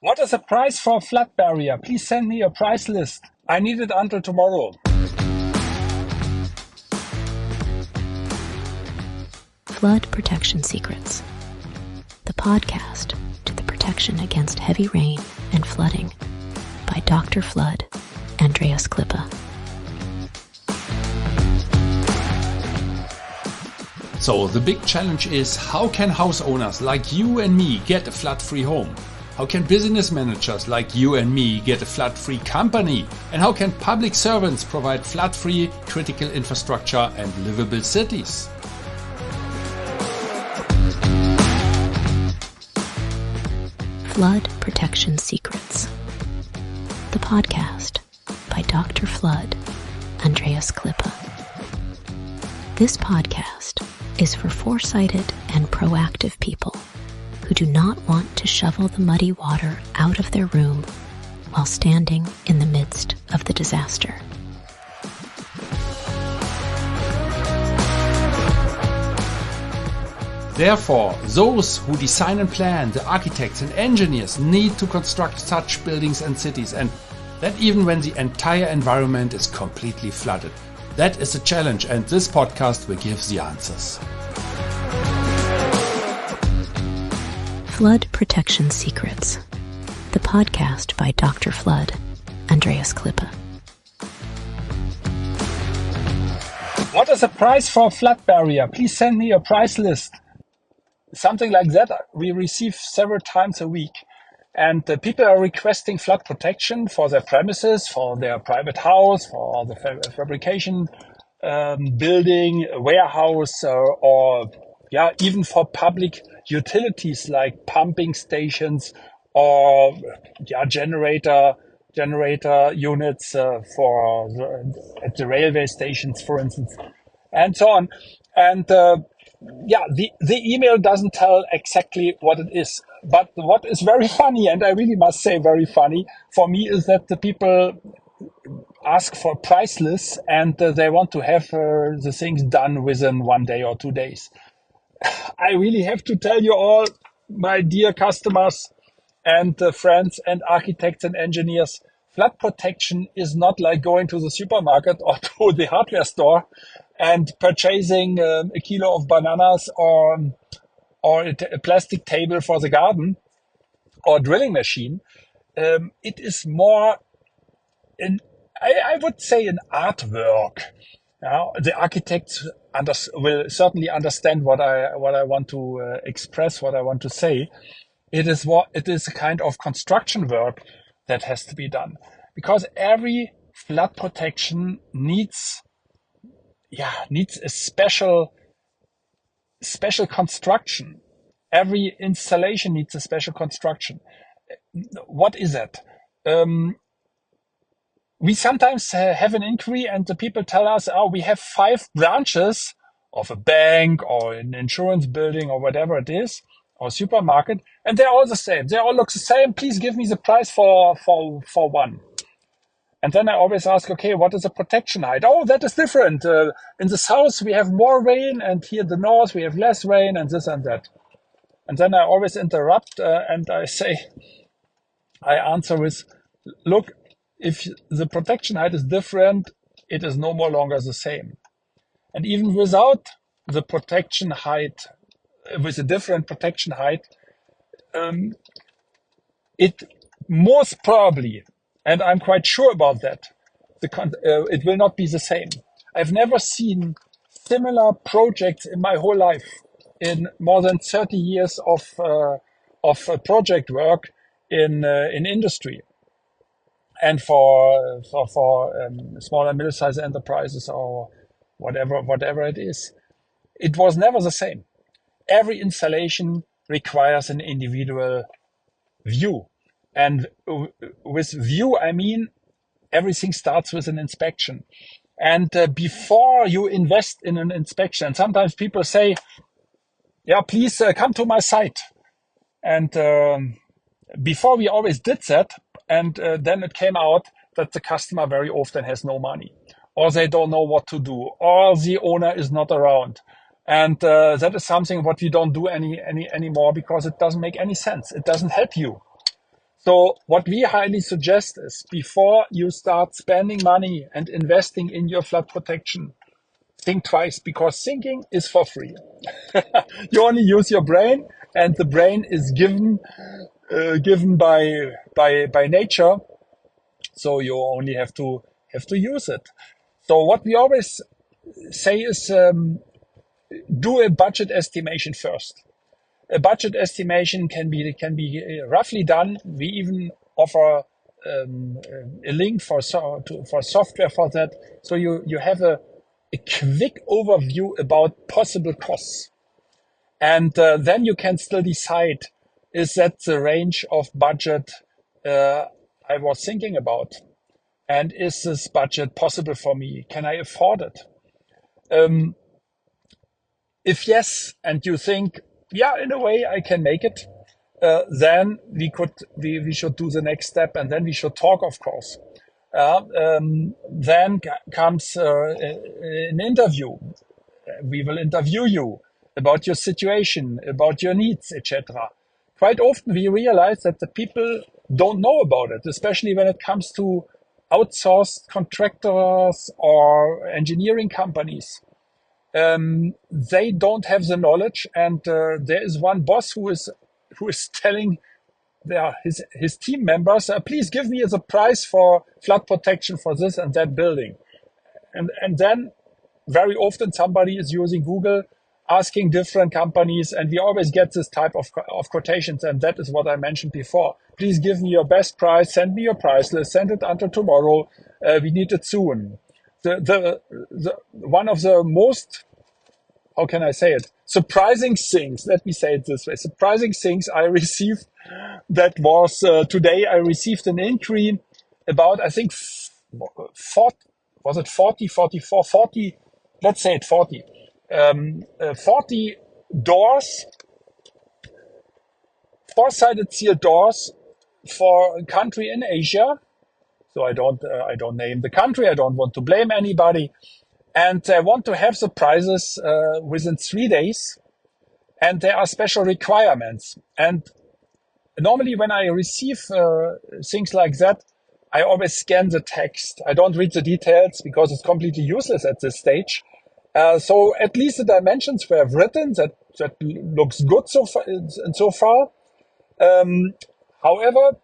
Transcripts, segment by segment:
What is the price for a flood barrier? Please send me a price list. I need it until tomorrow. Flood Protection Secrets, the podcast to the protection against heavy rain and flooding by Dr. Flood, Andreas Klippa. So the big challenge is, how can house owners like you and me get a flood-free home? How can business managers like you and me get a flood-free company? And how can public servants provide flood-free critical infrastructure and livable cities? Flood Protection Secrets, the podcast by Dr. Flood, Andreas Klippa. This podcast is for foresighted and proactive people who do not want to shovel the muddy water out of their room while standing in the midst of the disaster. Therefore, those who design and plan, the architects and engineers, need to construct such buildings and cities, and that even when the entire environment is completely flooded. That is a challenge, and this podcast will give the answers. Flood Protection Secrets, the podcast by Dr. Flood, Andreas Klippa. What is the price for a flood barrier? Please send me a price list. Something like that we receive several times a week. And people are requesting flood protection for their premises, for their private house, for the fabrication building, warehouse, or even for public utilities like pumping stations or generator units at the railway stations, for instance, and so on. And the email doesn't tell exactly what it is. But what is very funny, and I really must say very funny, for me is that the people ask for price lists and they want to have the things done within 1 day or 2 days. I really have to tell you all, my dear customers and friends and architects and engineers, flood protection is not like going to the supermarket or to the hardware store and purchasing a kilo of bananas or a plastic table for the garden or drilling machine. It is more, I would say, an artwork. Now, the architects will certainly understand what I want to express, what I want to say. It is a kind of construction work that has to be done, because every flood protection needs a special construction. Every installation needs a special construction. What is it? We sometimes have an inquiry and the people tell us, we have 5 branches of a bank or an insurance building or whatever it is, or supermarket, and they're all the same. They all look the same. Please give me the price for one. And then I always ask, okay, what is the protection height? Oh, that is different. In the south, we have more rain, and here in the north, we have less rain, and this and that. And then I always interrupt and I answer with, look, if the protection height is different, it is no more longer the same. And even without the protection height, with a different protection height, it most probably, and I'm quite sure about that, it will not be the same. I've never seen similar projects in my whole life, in more than 30 years of project work in industry, and for small and middle-sized enterprises or whatever it is. It was never the same. Every installation requires an individual view. And with view, I mean everything starts with an inspection. And before you invest in an inspection, and sometimes people say, please come to my site. And before we always did that, and then it came out that the customer very often has no money, or they don't know what to do, or the owner is not around. And that is something what we don't do anymore, because it doesn't make any sense. It doesn't help you. So what we highly suggest is before you start spending money and investing in your flood protection, think twice, because thinking is for free. You only use your brain, and the brain is given by nature. So you only have to use it. So what we always say is do a budget estimation first. A budget estimation can be roughly done. We even offer a link for software for that. So you have a quick overview about possible costs. And then you can still decide, is that the range of budget I was thinking about? And is this budget possible for me? Can I afford it? If yes, and you think, yeah, in a way I can make it, then we should do the next step, and then we should talk, of course. Then comes an interview. We will interview you about your situation, about your needs, etc. Quite often we realize that the people don't know about it, especially when it comes to outsourced contractors or engineering companies. They don't have the knowledge, and there is one boss who is telling his team members, please give me the price for flood protection for this and that building. And then very often somebody is using Google, asking different companies, and we always get this type of quotations, and that is what I mentioned before. Please give me your best price, send me your price list, send it until tomorrow, we need it soon. The one of the most, how can I say it, surprising things, let me say it this way, surprising things I received, that was today I received an inquiry about, I think, 40, was it 40, 44, 40, let's say it 40, 40 doors, four-sided steel doors for a country in Asia. So I don't name the country. I don't want to blame anybody, and I want to have the prices within 3 days. And there are special requirements. And normally, when I receive things like that, I always scan the text. I don't read the details because it's completely useless at this stage. So at least the dimensions were written. That looks good so far. However,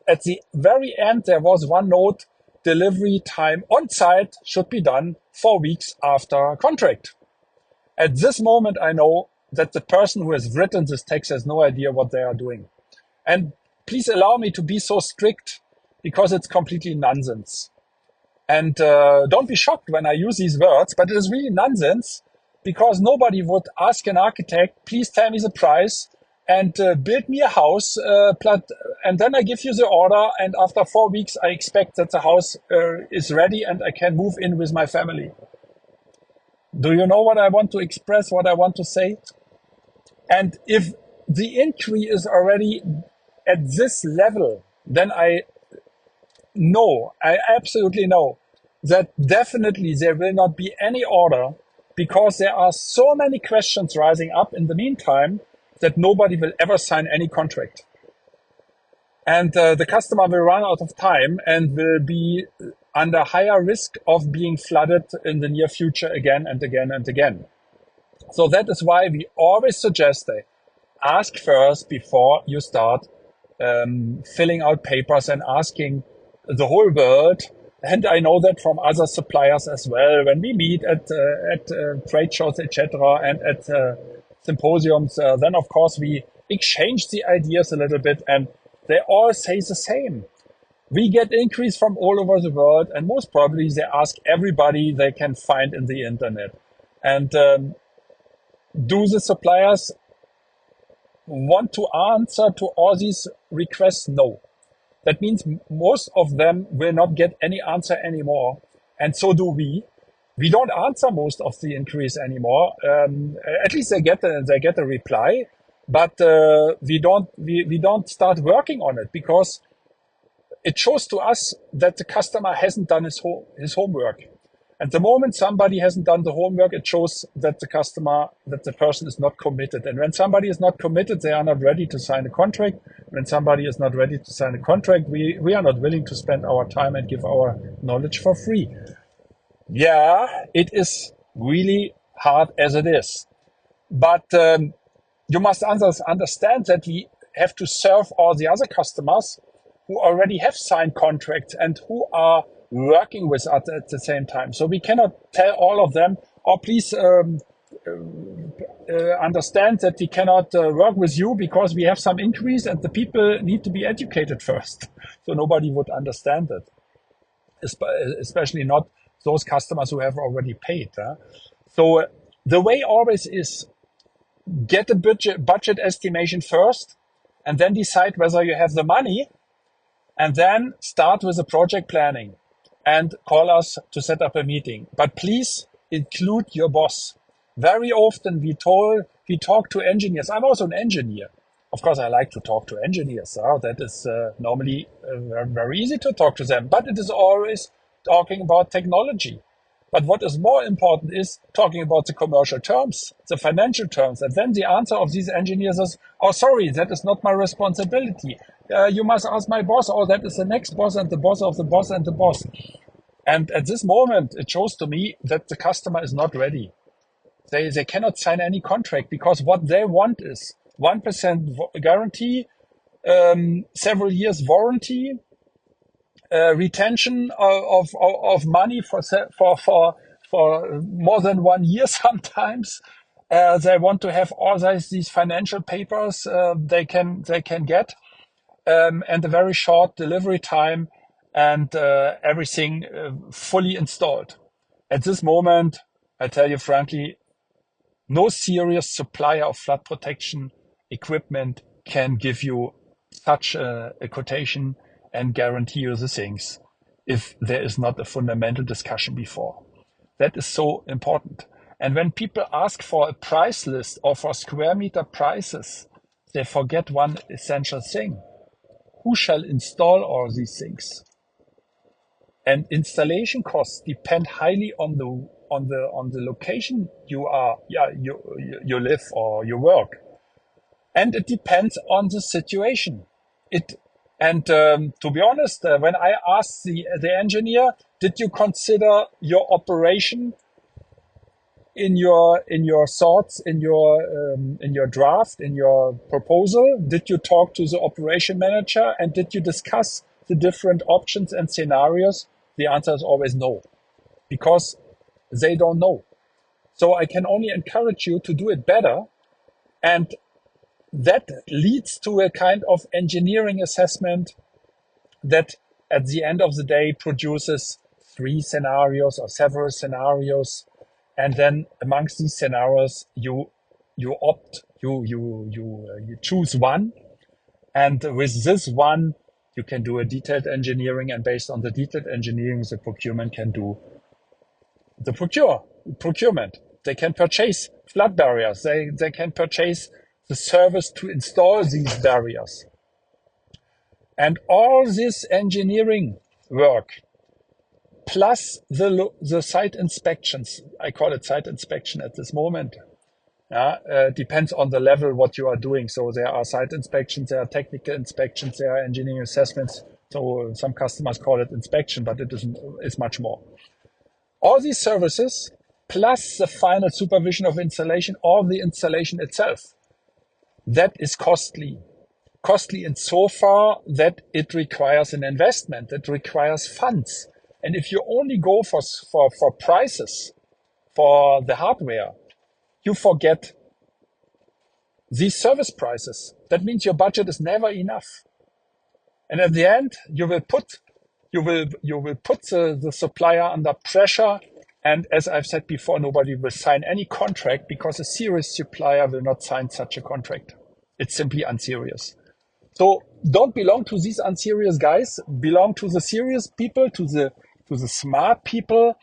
at the very end, there was one note: delivery time on site should be done 4 weeks after contract. At this moment, I know that the person who has written this text has no idea what they are doing. And please allow me to be so strict, because it's completely nonsense. And don't be shocked when I use these words, but it is really nonsense, because nobody would ask an architect, please tell me the price and build me a house, and then I give you the order, and after 4 weeks I expect that the house is ready and I can move in with my family. Do you know what I want to express, what I want to say? And if the inquiry is already at this level, then I absolutely know that definitely there will not be any order, because there are so many questions rising up in the meantime that nobody will ever sign any contract. And the customer will run out of time and will be under higher risk of being flooded in the near future again and again and again. So that is why we always suggest that ask first before you start filling out papers and asking the whole world. And I know that from other suppliers as well. When we meet at trade shows, etc., and at symposiums, then of course we exchange the ideas a little bit, and they all say the same. We get inquiries from all over the world, and most probably they ask everybody they can find in the internet. And do the suppliers want to answer to all these requests? No. That means most of them will not get any answer anymore. And so do we. We don't answer most of the inquiries anymore. At least they get a reply, but we don't start working on it, because it shows to us that the customer hasn't done his homework. And the moment somebody hasn't done the homework, it shows that the person is not committed. And when somebody is not committed, they are not ready to sign a contract. When somebody is not ready to sign a contract, we are not willing to spend our time and give our knowledge for free. Yeah, it is really hard as it is. But you must understand that we have to serve all the other customers who already have signed contracts and who are working with us at the same time. So we cannot tell all of them, oh, please understand that we cannot work with you because we have some increase and the people need to be educated first. So nobody would understand it, especially not those customers who have already paid. So the way always is get a budget estimation first and then decide whether you have the money and then start with the project planning and call us to set up a meeting. But please include your boss. Very often we talk to engineers. I'm also an engineer. Of course, I like to talk to engineers. That is normally very easy to talk to them, but it is always talking about technology. But what is more important is talking about the commercial terms, the financial terms. And then the answer of these engineers is, oh, sorry, that is not my responsibility. You must ask my boss, or that is the next boss and the boss of the boss and the boss. And at this moment, it shows to me that the customer is not ready. They cannot sign any contract because what they want is 1% guarantee, several years warranty, retention of money for more than 1 year sometimes. They want to have all these financial papers they can get, and a very short delivery time and everything fully installed. At this moment, I tell you frankly, no serious supplier of flood protection equipment can give you such a quotation and guarantee you the things if there is not a fundamental discussion before. That is so important. And when people ask for a price list or for square meter prices, they forget one essential thing. Who shall install all these things? And installation costs depend highly on the location you live or you work. And it depends on the situation. To be honest, when I asked the engineer, did you consider your operation in your thoughts, in your draft, in your proposal? Did you talk to the operation manager and did you discuss the different options and scenarios? The answer is always no, because they don't know. So I can only encourage you to do it better, and that leads to a kind of engineering assessment that at the end of the day produces 3 scenarios or several scenarios. And then amongst these scenarios, you choose one. And with this one, you can do a detailed engineering. And based on the detailed engineering, the procurement can do the procurement. They can purchase flood barriers. They can purchase the service to install these barriers. And all this engineering work, plus the site inspections, I call it site inspection at this moment, depends on the level what you are doing. So there are site inspections, there are technical inspections, there are engineering assessments. So some customers call it inspection, but it's much more. All these services, plus the final supervision of installation, or the installation itself, that is costly. Costly in so far that it requires an investment, it requires funds. And if you only go for prices for the hardware, you forget these service prices. That means your budget is never enough. And at the end, you will put the supplier under pressure. And as I've said before, nobody will sign any contract because a serious supplier will not sign such a contract. It's simply unserious. So don't belong to these unserious guys. Belong to the serious people, to the smart people.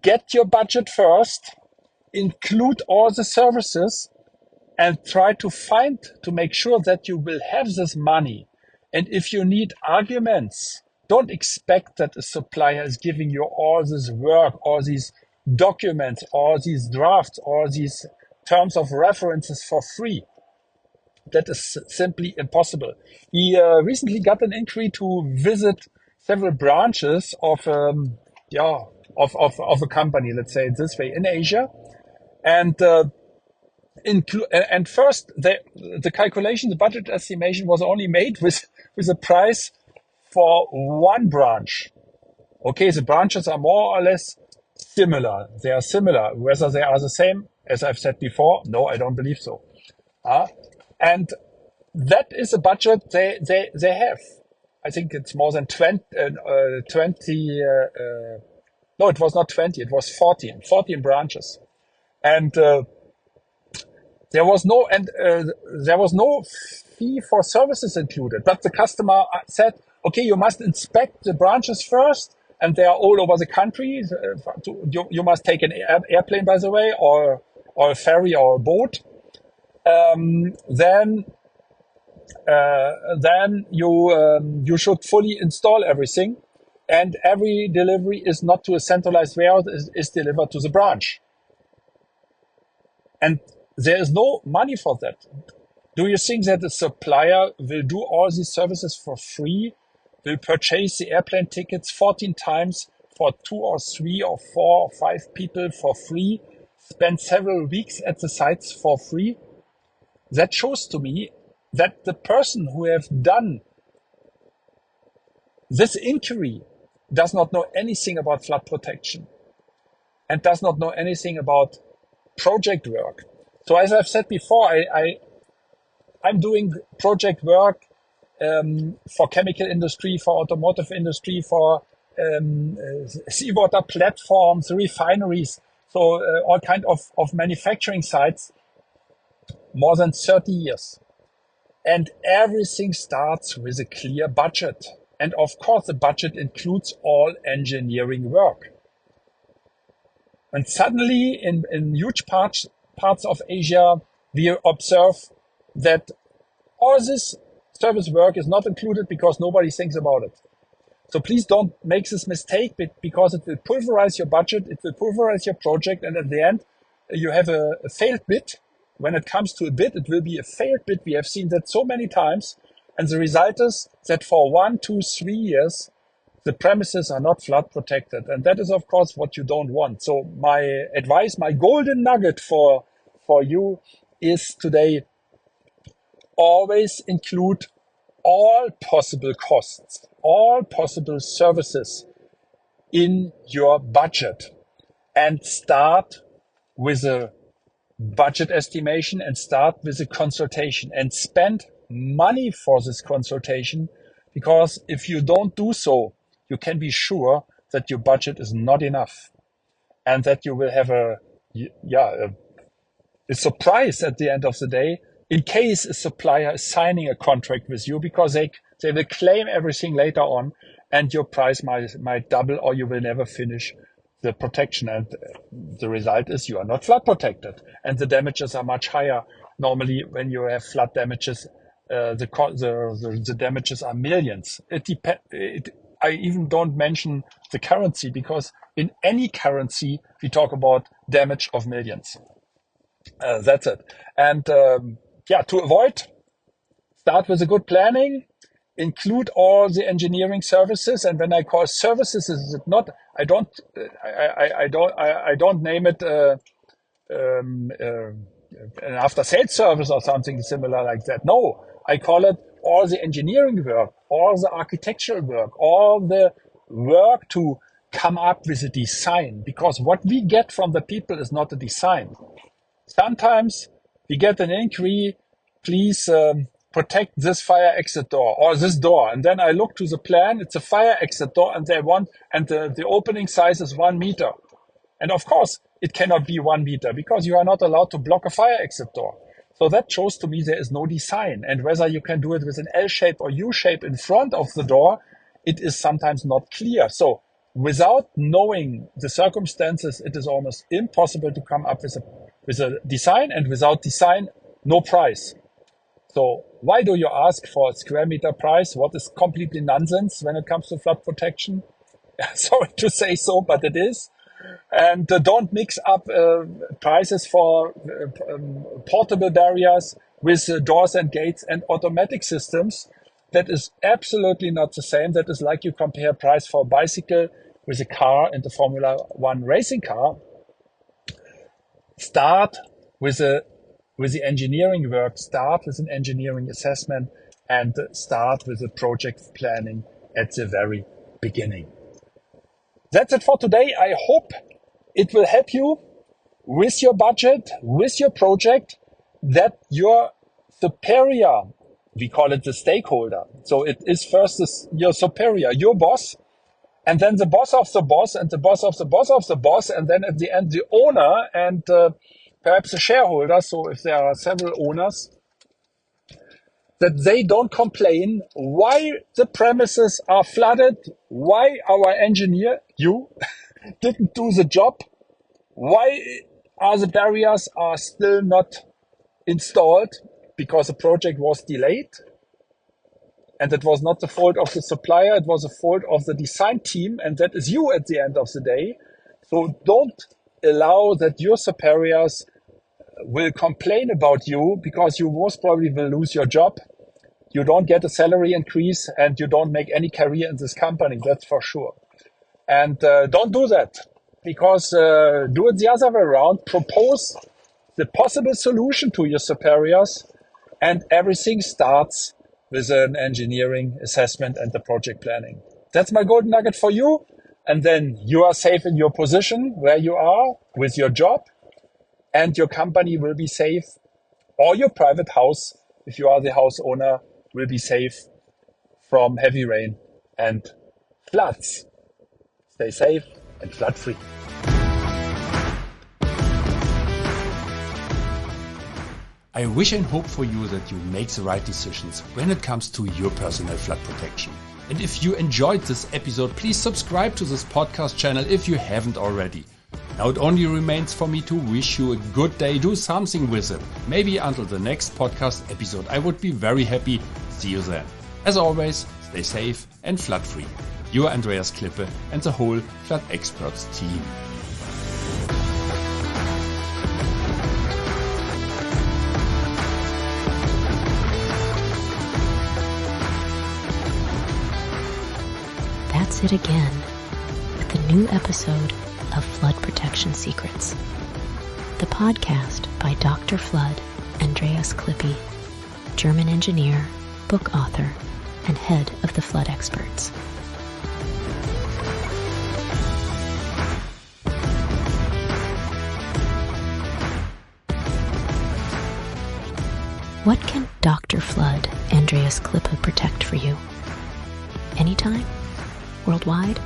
Get your budget first. Include all the services and try to make sure that you will have this money. And if you need arguments don't expect that a supplier is giving you all this work, all these documents, all these drafts, all these terms of references for free. That is simply impossible. He recently got an inquiry to visit several branches of a company, let's say it this way, in Asia, and first the calculation, the budget estimation was only made with a price for one branch. Okay, the branches are more or less similar. They are similar. Whether they are the same, as I've said before, no, I don't believe so. And that is a budget they have. I think it's more than 20, no, it was not 20, it was 14 branches. And there was no fee for services included, but the customer said, okay, you must inspect the branches first, and they are all over the country. You must take an airplane, by the way, or a ferry or a boat. Then you should fully install everything, and every delivery is not to a centralized warehouse, is delivered to the branch. And there is no money for that. Do you think that the supplier will do all these services for free, will purchase the airplane tickets 14 times for 2 or 3 or 4 or 5 people for free, spend several weeks at the sites for free? That shows to me that the person who have done this inquiry does not know anything about flood protection and does not know anything about project work. So as I've said before, I'm doing project work for chemical industry, for automotive industry, for seawater platforms, refineries, so all kind of manufacturing sites, more than 30 years. And everything starts with a clear budget. And of course, the budget includes all engineering work. And suddenly, in huge parts of Asia, we observe that all this service work is not included because nobody thinks about it. So please don't make this mistake, because it will pulverize your budget, it will pulverize your project, and at the end, you have a failed bid. When it comes to a bid, it will be a failed bid. We have seen that so many times. And the result is that for 1, 2, 3 years, the premises are not flood protected. And that is, of course, what you don't want. So my advice, my golden nugget for you is today, always include all possible costs, all possible services in your budget, and start with a budget estimation and start with a consultation and spend money for this consultation, because if you don't do so, you can be sure that your budget is not enough and that you will have a surprise at the end of the day in case a supplier is signing a contract with you, because they will claim everything later on and your price might double, or you will never finish the protection, and the result is you are not flood protected, and the damages are much higher. Normally, when you have flood damages, the damages are millions. I even don't mention the currency, because in any currency we talk about damage of millions. That's it. And to avoid, start with a good planning. Include all the engineering services, and when I call services, is it not? I don't name it an after-sales service or something similar like that. No, I call it all the engineering work, all the architectural work, all the work to come up with a design. Because what we get from the people is not a design. Sometimes we get an inquiry, please protect this fire exit door or this door. And then I look to the plan, it's a fire exit door, and the opening size is 1 meter. And of course, it cannot be 1 meter because you are not allowed to block a fire exit door. So that shows to me there is no design. And whether you can do it with an L shape or U shape in front of the door, it is sometimes not clear. So without knowing the circumstances, it is almost impossible to come up with a design, and without design, no price. So why do you ask for a square meter price? What is completely nonsense when it comes to flood protection? Sorry to say so, but it is. And don't mix up prices for portable barriers with doors and gates and automatic systems. That is absolutely not the same. That is like you compare price for a bicycle with a car and a Formula One racing car. Start with the engineering work, start with an engineering assessment, and start with the project planning at the very beginning. That's it for today. I hope it will help you with your budget, with your project, that your superior, we call it the stakeholder. So it is first your superior, your boss, and then the boss of the boss, and the boss of the boss of the boss, and then at the end the owner and perhaps a shareholder. So if there are several owners, that they don't complain why the premises are flooded, why our engineer, you, didn't do the job, why are the barriers are still not installed because the project was delayed. And it was not the fault of the supplier, it was the fault of the design team, and that is you at the end of the day. So don't allow that your superiors will complain about you, because you most probably will lose your job. You don't get a salary increase and you don't make any career in this company, that's for sure. And don't do that, because do it the other way around. Propose the possible solution to your superiors, and everything starts with an engineering assessment and the project planning. That's my golden nugget for you. And then you are safe in your position where you are with your job, and your company will be safe, or your private house, if you are the house owner, will be safe from heavy rain and floods. Stay safe and flood free. I wish and hope for you that you make the right decisions when it comes to your personal flood protection. And if you enjoyed this episode, please subscribe to this podcast channel if you haven't already. Now it only remains for me to wish you a good day. Do something with it. Maybe until the next podcast episode. I would be very happy. See you then. As always, stay safe and flood free. Your Andreas Klippe and the whole Flood Experts team. That's it again with the new episode of Flood Protection Secrets, the podcast by Dr. Flood Andreas Klippe, German engineer, book author, and head of the Flood Experts. What can Dr. Flood Andreas Klippe protect for you? Anytime? Worldwide?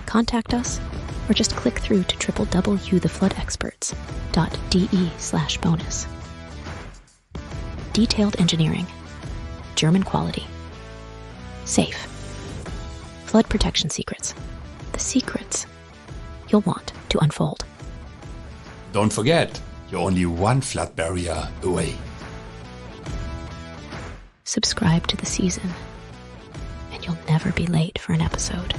Contact us, or just click through to www.floodexperts.de/bonus. Detailed engineering, German quality, safe. Flood protection secrets. The secrets you'll want to unfold. Don't forget, you're only one flood barrier away. Subscribe to the season, and you'll never be late for an episode.